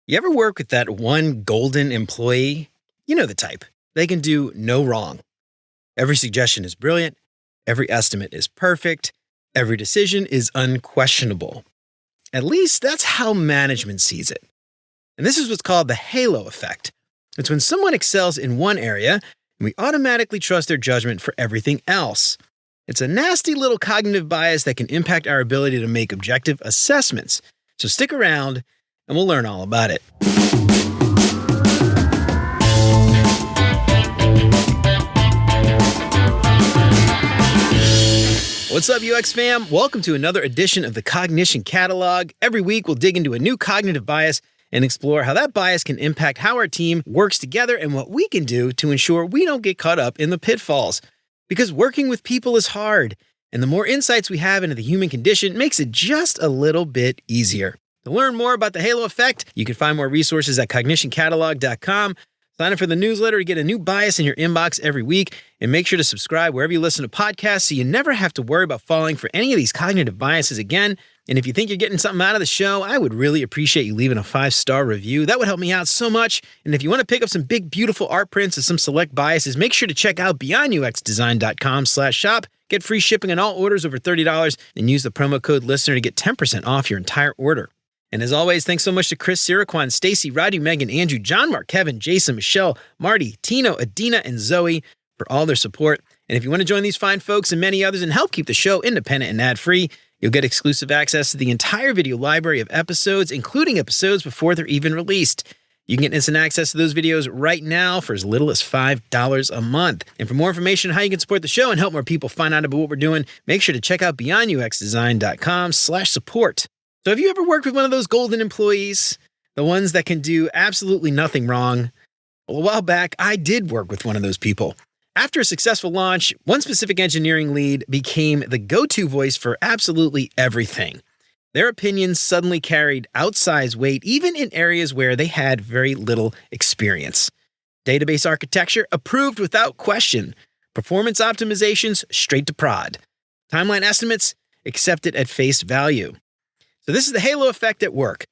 You ever work with that one golden employee? You know the type. They can do no wrong. Every suggestion is brilliant. Every estimate is perfect. Every decision is unquestionable. At least that's how management sees it. And this is what's called the halo effect. It's when someone excels in one area, and we automatically trust their judgment for everything else. It's a nasty little cognitive bias that can impact our ability to make objective assessments. So stick around, and we'll learn all about it. What's up, UX fam? Welcome to another edition of the Cognition Catalog. Every week, we'll dig into a new cognitive bias and explore how that bias can impact how our team works together and what we can do to ensure we don't get caught up in the pitfalls. Because working with people is hard, and the more insights we have into the human condition makes it just a little bit easier. To learn more about the halo effect, you can find more resources at cognitioncatalog.com. Sign up for the newsletter to get a new bias in your inbox every week, and make sure to subscribe wherever you listen to podcasts so you never have to worry about falling for any of these cognitive biases again. And if you think you're getting something out of the show, I would really appreciate you leaving a 5-star review. That would help me out so much. And if you want to pick up some big, beautiful art prints of some select biases, make sure to check out beyonduxdesign.com/shop. Get free shipping on all orders over $30 and use the promo code LISTENER to get 10% off your entire order. And as always, thanks so much to Chris, Siraquan, Stacy, Roddy, Megan, Andrew, John, Mark, Kevin, Jason, Michelle, Marty, Tino, Adina, and Zoe for all their support. And if you want to join these fine folks and many others and help keep the show independent and ad-free, you'll get exclusive access to the entire video library of episodes, including episodes before they're even released. You can get instant access to those videos right now for as little as $5 a month. And for more information on how you can support the show and help more people find out about what we're doing, make sure to check out beyonduxdesign.com/support. So have you ever worked with one of those golden employees? The ones that can do absolutely nothing wrong? Well, a while back, I did work with one of those people. After a successful launch, one specific engineering lead became the go-to voice for absolutely everything. Their opinions suddenly carried outsized weight, even in areas where they had very little experience. Database architecture approved without question. Performance optimizations straight to prod. Timeline estimates accepted at face value. So this is the halo effect at work.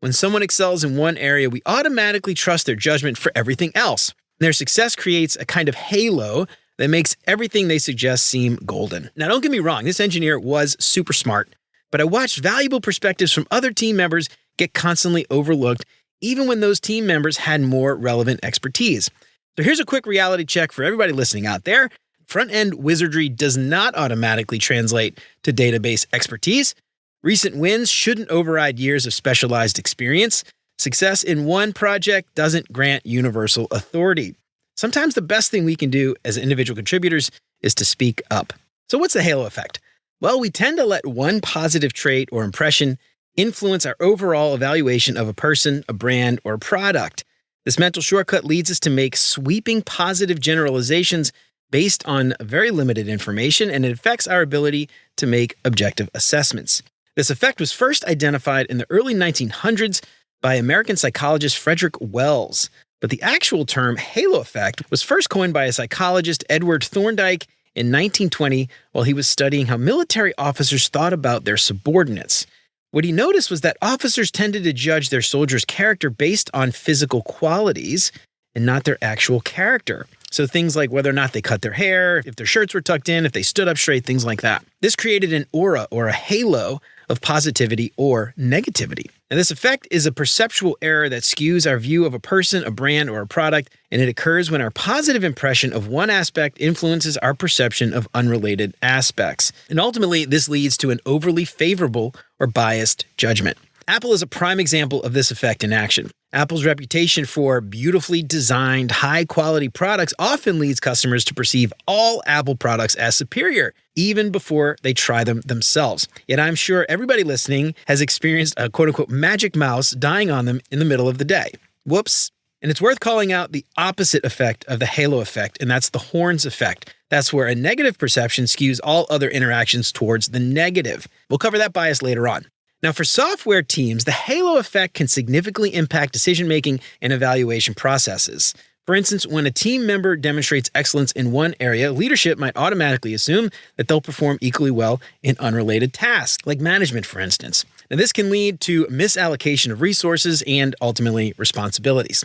When someone excels in one area, we automatically trust their judgment for everything else. Their success creates a kind of halo that makes everything they suggest seem golden. Now, don't get me wrong, this engineer was super smart, but I watched valuable perspectives from other team members get constantly overlooked, even when those team members had more relevant expertise. So here's a quick reality check for everybody listening out there. Front-end wizardry does not automatically translate to database expertise. Recent wins shouldn't override years of specialized experience. Success in one project doesn't grant universal authority. Sometimes the best thing we can do as individual contributors is to speak up. So what's the halo effect? Well, we tend to let one positive trait or impression influence our overall evaluation of a person, a brand, or a product. This mental shortcut leads us to make sweeping positive generalizations based on very limited information, and it affects our ability to make objective assessments. This effect was first identified in the early 1900s by American psychologist Frederick Wells. But the actual term halo effect was first coined by a psychologist, Edward Thorndike, in 1920 while he was studying how military officers thought about their subordinates. What he noticed was that officers tended to judge their soldiers' character based on physical qualities and not their actual character. So things like whether or not they cut their hair, if their shirts were tucked in, if they stood up straight, things like that. This created an aura or a halo of positivity or negativity. And this effect is a perceptual error that skews our view of a person, a brand, or a product, and it occurs when our positive impression of one aspect influences our perception of unrelated aspects. And ultimately, this leads to an overly favorable or biased judgment. Apple is a prime example of this effect in action. Apple's reputation for beautifully designed, high-quality products often leads customers to perceive all Apple products as superior, even before they try them themselves. Yet I'm sure everybody listening has experienced a quote-unquote magic mouse dying on them in the middle of the day. Whoops. And it's worth calling out the opposite effect of the halo effect, and that's the horns effect. That's where a negative perception skews all other interactions towards the negative. We'll cover that bias later on. Now, for software teams, the halo effect can significantly impact decision-making and evaluation processes. For instance, when a team member demonstrates excellence in one area, leadership might automatically assume that they'll perform equally well in unrelated tasks, like management, for instance. Now, this can lead to misallocation of resources and ultimately responsibilities.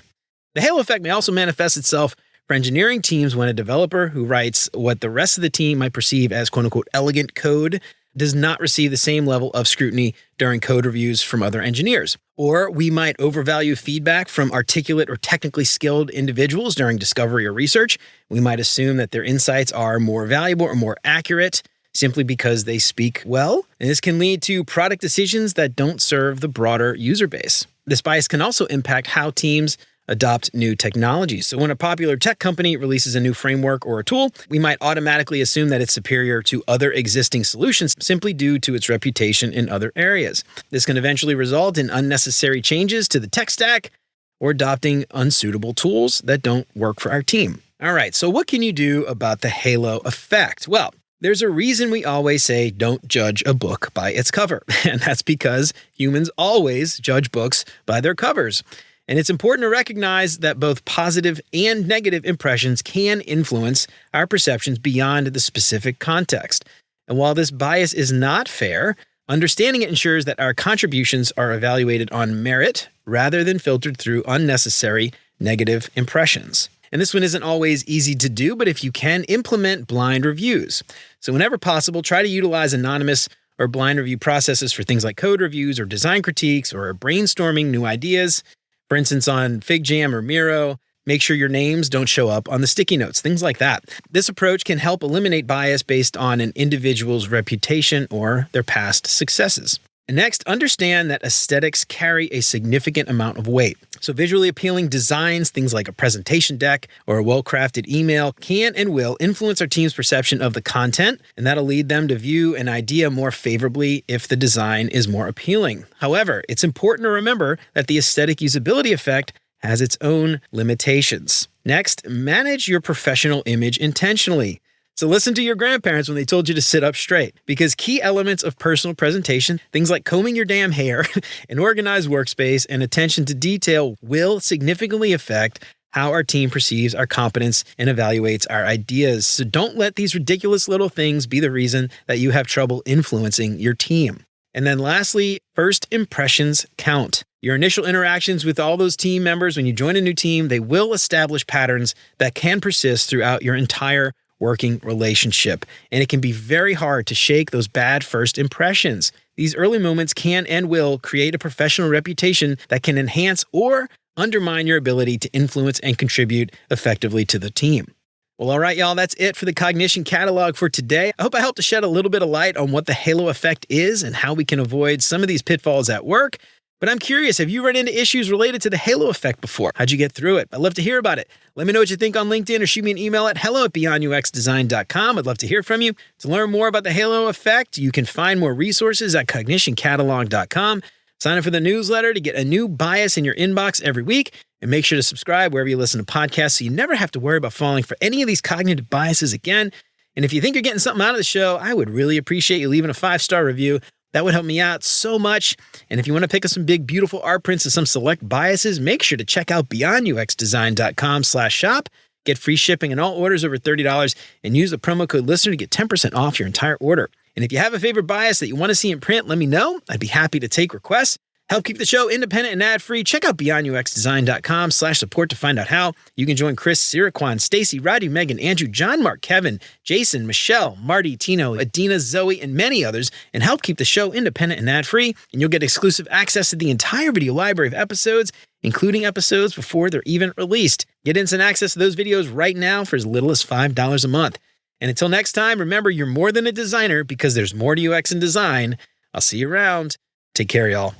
The halo effect may also manifest itself for engineering teams when a developer who writes what the rest of the team might perceive as quote-unquote elegant code does not receive the same level of scrutiny during code reviews from other engineers. Or we might overvalue feedback from articulate or technically skilled individuals during discovery or research. We might assume that their insights are more valuable or more accurate simply because they speak well. And this can lead to product decisions that don't serve the broader user base. This bias can also impact how teams adopt new technologies. So when a popular tech company releases a new framework or a tool, we might automatically assume that it's superior to other existing solutions simply due to its reputation in other areas. This can eventually result in unnecessary changes to the tech stack or adopting unsuitable tools that don't work for our team. All right, so what can you do about the halo effect? Well, there's a reason we always say don't judge a book by its cover, and that's because humans always judge books by their covers. And it's important to recognize that both positive and negative impressions can influence our perceptions beyond the specific context. And while this bias is not fair, understanding it ensures that our contributions are evaluated on merit rather than filtered through unnecessary negative impressions. And this one isn't always easy to do, but if you can, implement blind reviews. So whenever possible, try to utilize anonymous or blind review processes for things like code reviews or design critiques or brainstorming new ideas. For instance, on FigJam or Miro, make sure your names don't show up on the sticky notes, things like that. This approach can help eliminate bias based on an individual's reputation or their past successes. And next, understand that aesthetics carry a significant amount of weight. So visually appealing designs, things like a presentation deck or a well-crafted email, can and will influence our team's perception of the content, and that'll lead them to view an idea more favorably if the design is more appealing. However, it's important to remember that the aesthetic usability effect has its own limitations. Next, manage your professional image intentionally. So listen to your grandparents when they told you to sit up straight, because key elements of personal presentation, things like combing your damn hair, an organized workspace, and attention to detail will significantly affect how our team perceives our competence and evaluates our ideas. So don't let these ridiculous little things be the reason that you have trouble influencing your team. And then lastly, first impressions count. Your initial interactions with all those team members when you join a new team, they will establish patterns that can persist throughout your entire working relationship. And it can be very hard to shake those bad first impressions. These early moments can and will create a professional reputation that can enhance or undermine your ability to influence and contribute effectively to the team. Well, all right, y'all, that's it for the Cognition Catalog for today. I hope I helped to shed a little bit of light on what the halo effect is and how we can avoid some of these pitfalls at work. But I'm curious, have you run into issues related to the halo effect before? How'd you get through it? I'd love to hear about it. Let me know what you think on LinkedIn or shoot me an email at hello@beyonduxdesign.com. I'd love to hear from you. To learn more about the halo effect, you can find more resources at cognitioncatalog.com. Sign up for the newsletter to get a new bias in your inbox every week. And make sure to subscribe wherever you listen to podcasts so you never have to worry about falling for any of these cognitive biases again. And if you think you're getting something out of the show, I would really appreciate you leaving a 5-star review. That would help me out so much. And if you want to pick up some big, beautiful art prints of some select biases, make sure to check out beyonduxdesign.com/shop. Get free shipping on all orders over $30 and use the promo code LISTENER to get 10% off your entire order. And if you have a favorite bias that you want to see in print, let me know. I'd be happy to take requests. Help keep the show independent and ad-free. Check out beyonduxdesign.com/support to find out how. You can join Chris, Siraquan, Stacy, Roddy, Megan, Andrew, John, Mark, Kevin, Jason, Michelle, Marty, Tino, Adina, Zoe, and many others, and help keep the show independent and ad-free. And you'll get exclusive access to the entire video library of episodes, including episodes before they're even released. Get instant access to those videos right now for as little as $5 a month. And until next time, remember, you're more than a designer because there's more to UX and design. I'll see you around. Take care, y'all.